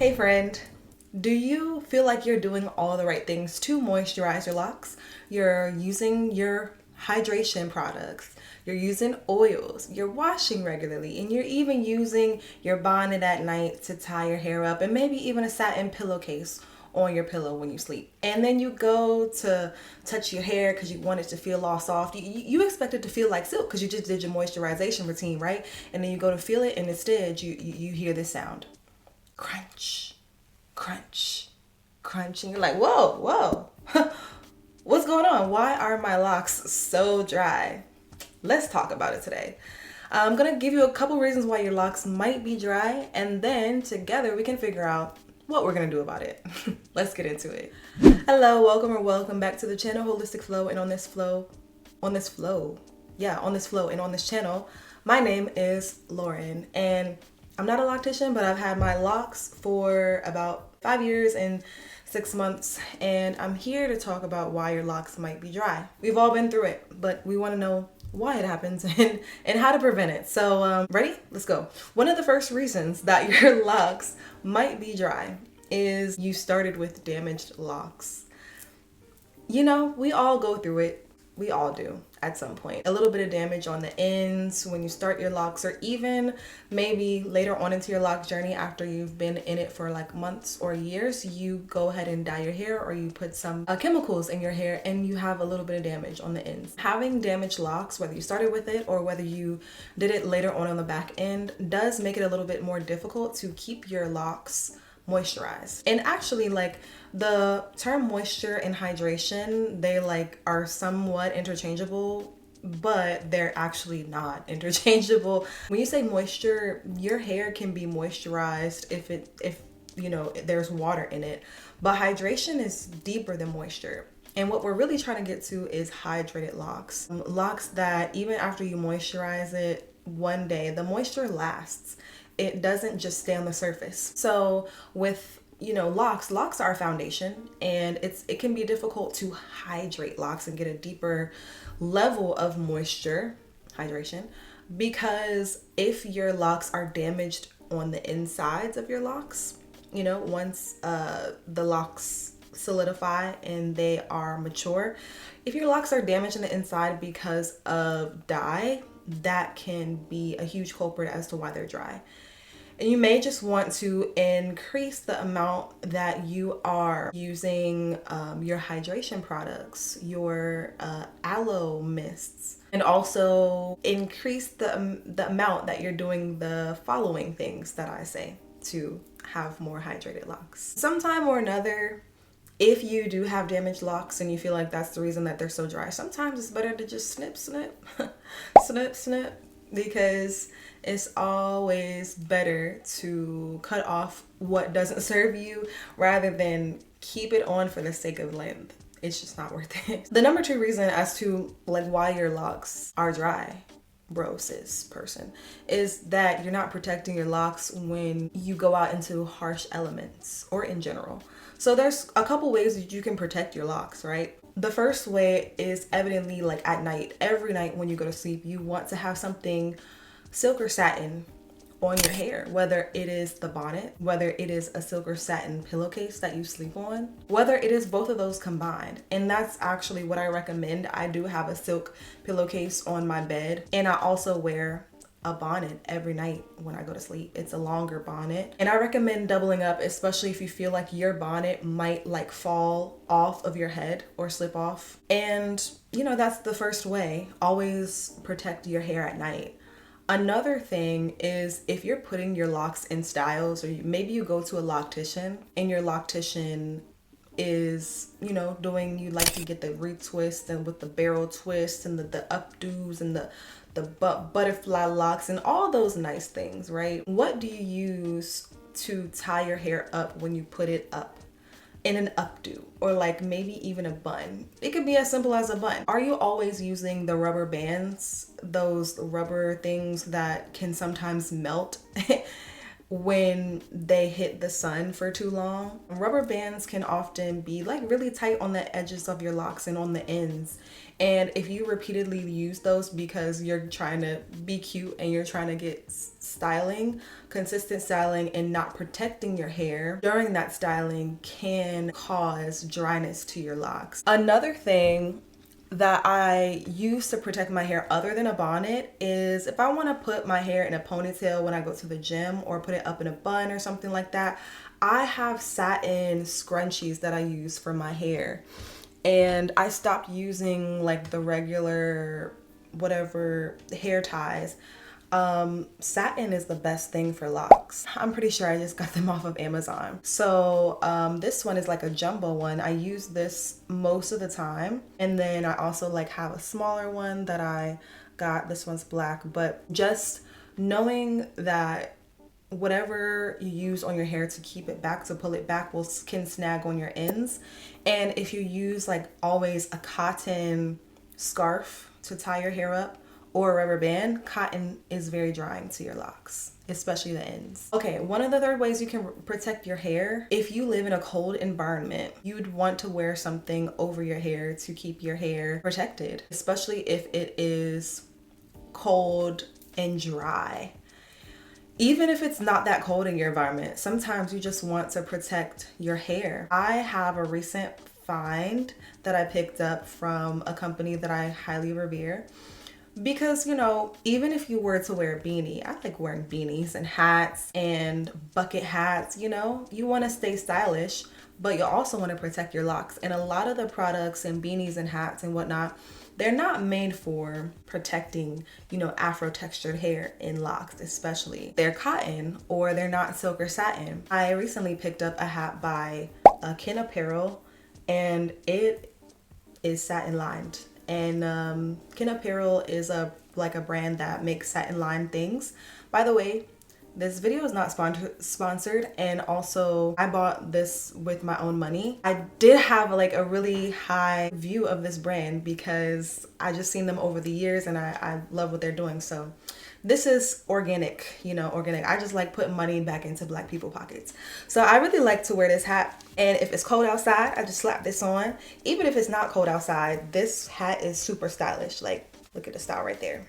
Hey friend, do you feel like you're doing all the right things to moisturize your locks? You're using your hydration products, you're using oils, you're washing regularly, and you're even using your bonnet at night to tie your hair up, and maybe even a satin pillowcase on your pillow when you sleep. And then you go to touch your hair because you want it to feel all soft. You expect it to feel like silk because you just did your moisturization routine, right? And then you go to feel it, and instead you hear this sound: crunch, crunch, crunch. And you're like, whoa, whoa. What's going on? Why are my locks so dry? Let's talk about it today. I'm gonna give you a couple reasons why your locks might be dry, and then together we can figure out what we're gonna do about it. Let's get into it. Hello, welcome back to the channel Holistic Flow. And on this flow and on this channel, my name is Lauren, and I'm not a loctician, but I've had my locks for about 5 years and 6 months, and I'm here to talk about why your locks might be dry. We've all been through it, but we want to know why it happens and how to prevent it. So ready? Let's go. One of the first reasons that your locks might be dry is you started with damaged locks. You know, we all go through it. We all do at some point. A little bit of damage on the ends when you start your locks, or even maybe later on into your lock journey after you've been in it for like months or years, you go ahead and dye your hair, or you put some chemicals in your hair and you have a little bit of damage on the ends. Having damaged locks, whether you started with it or whether you did it later on the back end, does make it a little bit more difficult to keep your locks moisturized. And actually, like, the term moisture and hydration, they like are somewhat interchangeable, but they're actually not interchangeable. When you say moisture, your hair can be moisturized if you know there's water in it, but hydration is deeper than moisture. And what we're really trying to get to is hydrated locks. Locks that even after you moisturize it one day, the moisture lasts. It doesn't just stay on the surface. So with locks are a foundation, and it can be difficult to hydrate locks and get a deeper level of moisture, hydration, because if your locks are damaged on the insides of your locks, once the locks solidify and they are mature, if your locks are damaged on the inside because of dye, that can be a huge culprit as to why they're dry. And you may just want to increase the amount that you are using your hydration products, your aloe mists, and also increase the amount that you're doing the following things that I say to have more hydrated locks. Sometime or another, if you do have damaged locks and you feel like that's the reason that they're so dry, sometimes it's better to just snip, snip, because it's always better to cut off what doesn't serve you rather than keep it on for the sake of length. It's just not worth it. The number 2 reason as to like why your locks are dry, bro, sis, person, is that you're not protecting your locks when you go out into harsh elements or in general. So there's a couple ways that you can protect your locks, right? The first way is evidently like at night. Every night when you go to sleep, you want to have something silk or satin on your hair, whether it is the bonnet, whether it is a silk or satin pillowcase that you sleep on, whether it is both of those combined. And that's actually what I recommend. I do have a silk pillowcase on my bed, and I also wear a bonnet every night when I go to sleep. It's a longer bonnet, and I recommend doubling up, especially if you feel like your bonnet might like fall off of your head or slip off. And that's the first way. Always protect your hair at night. Another thing is if you're putting your locks in styles, or maybe you go to a loctician and your loctician is, doing, you like to get the retwist and with the barrel twist and the updos and the butterfly locks and all those nice things, right? What do you use to tie your hair up when you put it up in an updo, or like maybe even a bun? It could be as simple as a bun. Are you always using the rubber bands, those rubber things that can sometimes melt when they hit the sun for too long? Rubber bands can often be like really tight on the edges of your locks and on the ends, And if you repeatedly use those because you're trying to be cute and you're trying to get styling, consistent styling, and not protecting your hair during that styling can cause dryness to your locks. Another thing that I use to protect my hair other than a bonnet is if I want to put my hair in a ponytail when I go to the gym or put it up in a bun or something like that, I have satin scrunchies that I use for my hair. And I stopped using like the regular whatever hair ties. Satin is the best thing for locks. I'm pretty sure I just got them off of Amazon. So this one is like a jumbo one. I use this most of the time. And then I also like have a smaller one that I got. This one's black. But just knowing that whatever you use on your hair to keep it back, to pull it back, can snag on your ends. And if you use like always a cotton scarf to tie your hair up, or a rubber band, cotton is very drying to your locks, especially the ends. Okay, one of the third ways you can protect your hair, if you live in a cold environment, you'd want to wear something over your hair to keep your hair protected, especially if it is cold and dry. Even if it's not that cold in your environment, sometimes you just want to protect your hair. I have a recent find that I picked up from a company that I highly revere. Because, you know, even if you were to wear a beanie, I like wearing beanies and hats and bucket hats, you know, you want to stay stylish, but you also want to protect your locks. And a lot of the products and beanies and hats and whatnot, they're not made for protecting, you know, Afro textured hair in locks, especially. They're cotton or they're not silk or satin. I recently picked up a hat by Kin Apparell, and it is satin-lined. And Kin Apparell is a brand that makes satin-lined things. By the way, this video is not sponsored, and also I bought this with my own money. I did have like a really high view of this brand because I just seen them over the years and I love what they're doing. So this is organic, you know, organic. I just like putting money back into black people pockets. So I really like to wear this hat. And if it's cold outside, I just slap this on. Even if it's not cold outside, this hat is super stylish. Like, look at the style right there.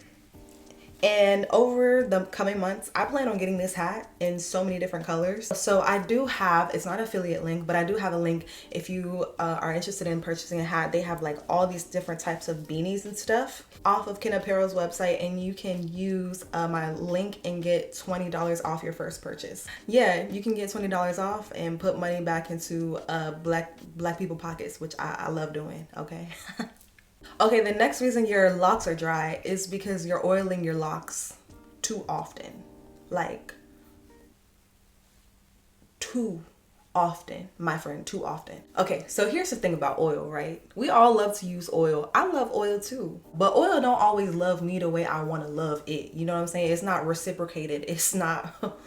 And over the coming months, I plan on getting this hat in so many different colors. So I do have, it's not an affiliate link, but I do have a link if you are interested in purchasing a hat. They have like all these different types of beanies and stuff off of Kin Apparell's website, and you can use my link and get $20 off your first purchase. Yeah, you can get $20 off and put money back into black people pockets, which I love doing, okay? Okay, the next reason your locks are dry is because you're oiling your locks too often. Like, too often, my friend, too often. Okay, so here's the thing about oil, right? We all love to use oil. I love oil too. But oil don't always love me the way I want to love it. You know what I'm saying? It's not reciprocated. It's not...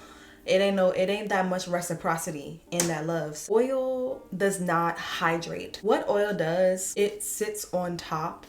It ain't that much reciprocity in that love. Oil does not hydrate. What oil does, it sits on top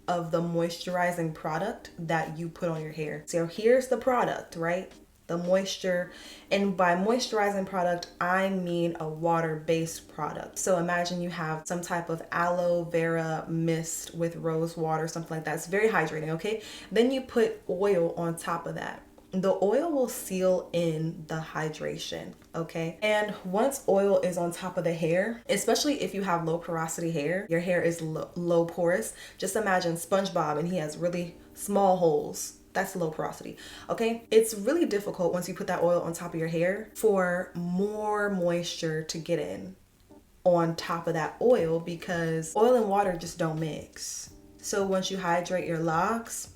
of the moisturizing product that you put on your hair. So here's the product, right? The moisture. And by moisturizing product, I mean a water-based product. So imagine you have some type of aloe vera mist with rose water, something like that. It's very hydrating, okay? Then you put oil on top of that. The oil will seal in the hydration, okay? And once oil is on top of the hair, especially if you have low porosity hair, your hair is low porous. Just imagine SpongeBob and he has really small holes. That's low porosity, okay? It's really difficult once you put that oil on top of your hair for more moisture to get in on top of that oil, because oil and water just don't mix. So once you hydrate your locks,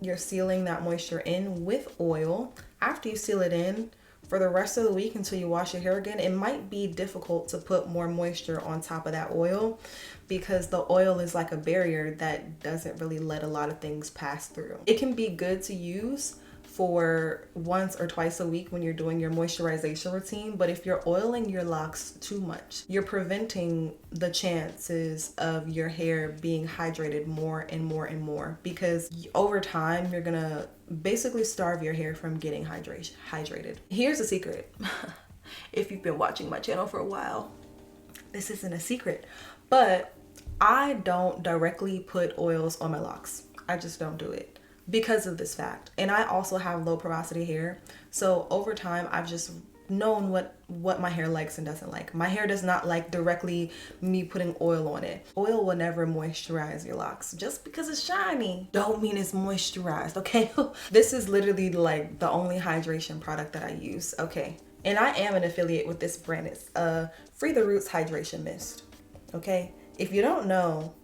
you're sealing that moisture in with oil. After you seal it in, for the rest of the week until you wash your hair again, it might be difficult to put more moisture on top of that oil because the oil is like a barrier that doesn't really let a lot of things pass through. It can be good to use for once or twice a week when you're doing your moisturization routine, but if you're oiling your locks too much, you're preventing the chances of your hair being hydrated more and more and more, because over time you're gonna basically starve your hair from getting hydrated. Here's a secret. If you've been watching my channel for a while, this isn't a secret, but I don't directly put oils on my locks. I just don't do it because of this fact. And I also have low porosity hair. So over time, I've just known what my hair likes and doesn't like. My hair does not like directly me putting oil on it. Oil will never moisturize your locks. Just because it's shiny don't mean it's moisturized, okay? This is literally like the only hydration product that I use, okay? And I am an affiliate with this brand. It's Free the Roots Hydration Mist, okay? If you don't know,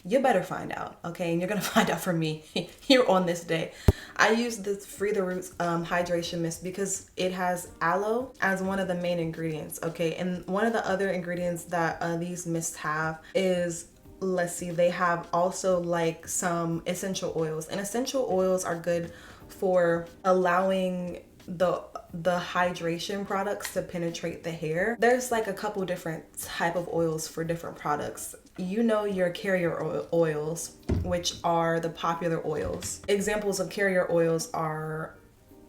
you better find out, okay? And you're gonna find out from me here on this day. I use this Free the Roots hydration mist because it has aloe as one of the main ingredients, okay? And one of the other ingredients that these mists have is, let's see, they have also like some essential oils. And essential oils are good for allowing the hydration products to penetrate the hair. There's like a couple different type of oils for different products. You know your carrier oils, which are the popular oils. Examples of carrier oils are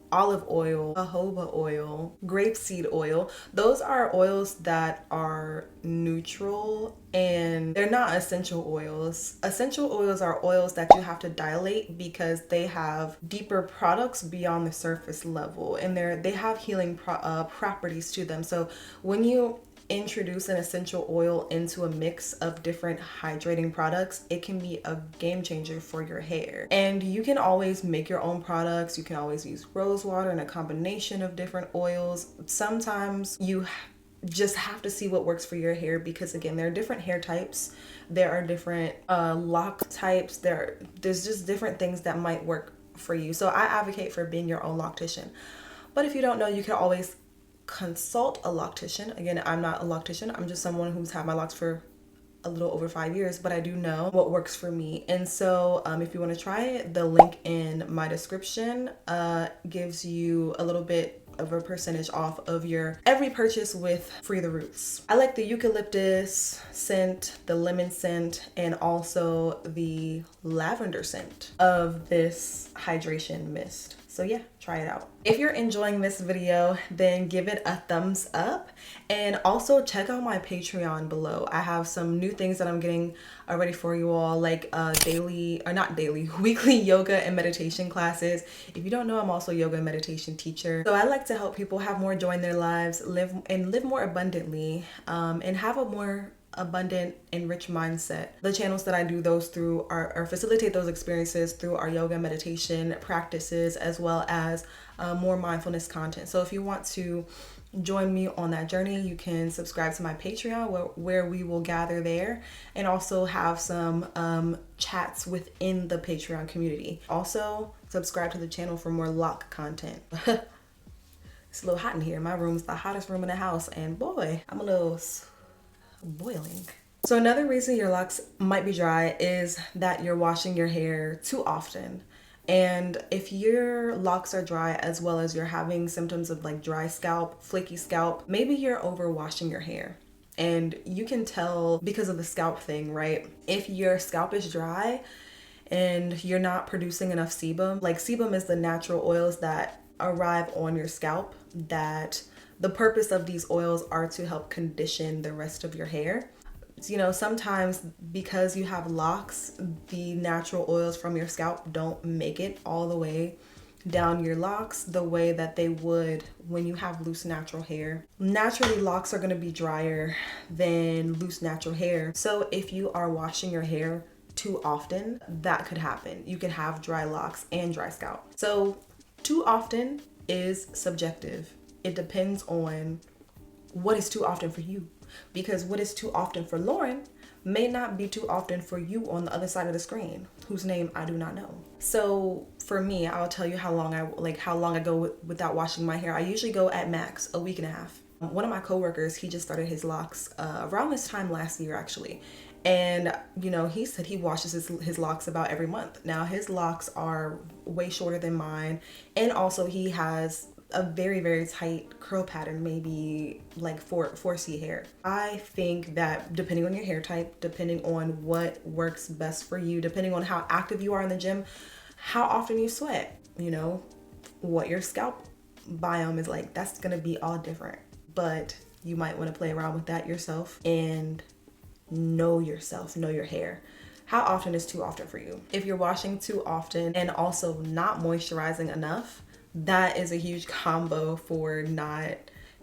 olive oil, jojoba oil, grapeseed oil. Those are oils that are neutral and they're not essential oils. Essential oils are oils that you have to dilate because they have deeper products beyond the surface level, and they have healing properties to them. So when you introduce an essential oil into a mix of different hydrating products, it can be a game changer for your hair. And you can always make your own products. You can always use rose water and a combination of different oils. Sometimes you just have to see what works for your hair because, again, there are different hair types. There are different lock types. There's just different things that might work for you. So I advocate for being your own loctician. But if you don't know, you can always consult a loctician. Again, I'm not a loctician. I'm just someone who's had my locks for a little over 5 years, but I do know what works for me. And so if you want to try it, the link in my description gives you a little bit of a percentage off of your every purchase with Free the Roots. I like the eucalyptus scent, the lemon scent, and also the lavender scent of this hydration mist. So yeah, try it out. If you're enjoying this video, then give it a thumbs up, and also check out my Patreon below. I have some new things that I'm getting ready for you all, like weekly yoga and meditation classes. If you don't know, I'm also a yoga and meditation teacher. So I like to help people have more joy in their lives, live more abundantly, and have a more abundant and rich mindset. The channels that I do those through are facilitate those experiences through our yoga and meditation practices, as well as more mindfulness content. So if you want to join me on that journey, you can subscribe to my Patreon where we will gather there and also have some chats within the Patreon community. Also subscribe to the channel for more lock content. It's a little hot in here. My room's the hottest room in the house, and boy, I'm a little boiling. So another reason your locks might be dry is that you're washing your hair too often. And if your locks are dry, as well as you're having symptoms of like dry scalp, flaky scalp, maybe you're overwashing your hair. And you can tell because of the scalp thing, right? If your scalp is dry and you're not producing enough sebum, like sebum is the natural oils that arrive on your scalp, that the purpose of these oils are to help condition the rest of your hair. You know, sometimes because you have locks, the natural oils from your scalp don't make it all the way down your locks the way that they would when you have loose natural hair. Naturally, locks are going to be drier than loose natural hair. So if you are washing your hair too often, that could happen. You can have dry locks and dry scalp. So too often is subjective. It depends on what is too often for you, because what is too often for Lauren may not be too often for you on the other side of the screen, whose name I do not know. So for me, I'll tell you how long I go without washing my hair. I usually go at max a week and a half. One of my coworkers, he just started his locks around this time last year, actually. And, you know, he said he washes his locks about every month. Now, his locks are way shorter than mine. And also he has a very, very tight curl pattern, maybe like 4C hair. I think that depending on your hair type, depending on what works best for you, depending on how active you are in the gym, how often you sweat, you know, what your scalp biome is like, that's gonna be all different. But you might want to play around with that yourself and know yourself, know your hair. How often is too often for you? If you're washing too often and also not moisturizing enough, that is a huge combo for not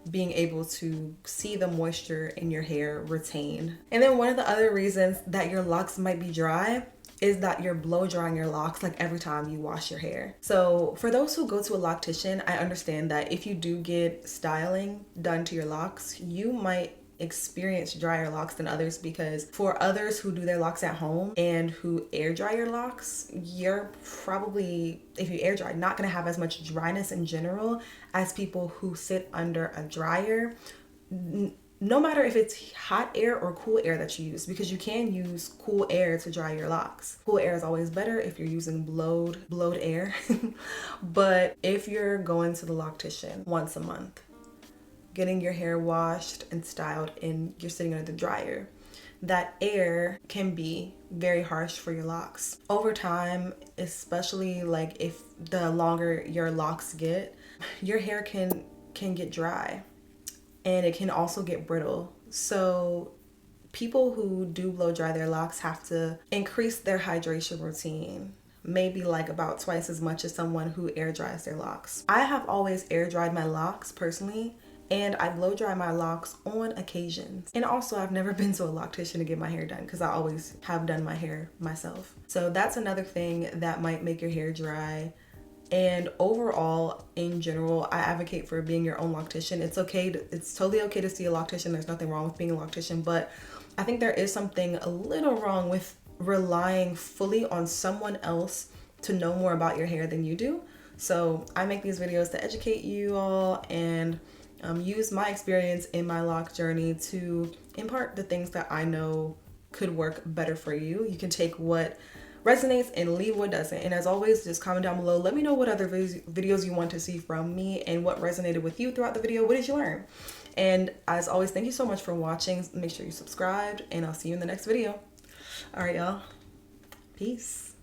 being able to see the moisture in your hair retain. And then one of the other reasons that your locks might be dry is that you're blow drying your locks like every time you wash your hair. So for those who go to a loctician, I understand that if you do get styling done to your locks, you might experience drier locks than others, because for others who do their locks at home and who air dry your locks, you're probably, if you air dry, not going to have as much dryness in general as people who sit under a dryer, no matter if it's hot air or cool air that you use, because you can use cool air to dry your locks. Cool air is always better if you're using blowed air. But if you're going to the loctician once a month, getting your hair washed and styled, and you're sitting under the dryer, that air can be very harsh for your locks. Over time, especially like if the longer your locks get, your hair can get dry, and it can also get brittle. So people who do blow dry their locks have to increase their hydration routine, maybe like about twice as much as someone who air dries their locks. I have always air dried my locks personally, and I blow dry my locks on occasions. And also, I've never been to a loctician to get my hair done because I always have done my hair myself. So that's another thing that might make your hair dry. And overall, in general, I advocate for being your own loctician. It's totally okay to see a loctician. There's nothing wrong with being a loctician, but I think there is something a little wrong with relying fully on someone else to know more about your hair than you do. So I make these videos to educate you all and use my experience in my lock journey to impart the things that I know could work better for you. You can take what resonates and leave what doesn't. And as always, just comment down below. Let me know what other videos you want to see from me and what resonated with you throughout the video. What did you learn? And as always, thank you so much for watching. Make sure you subscribed, and I'll see you in the next video. All right, y'all. Peace.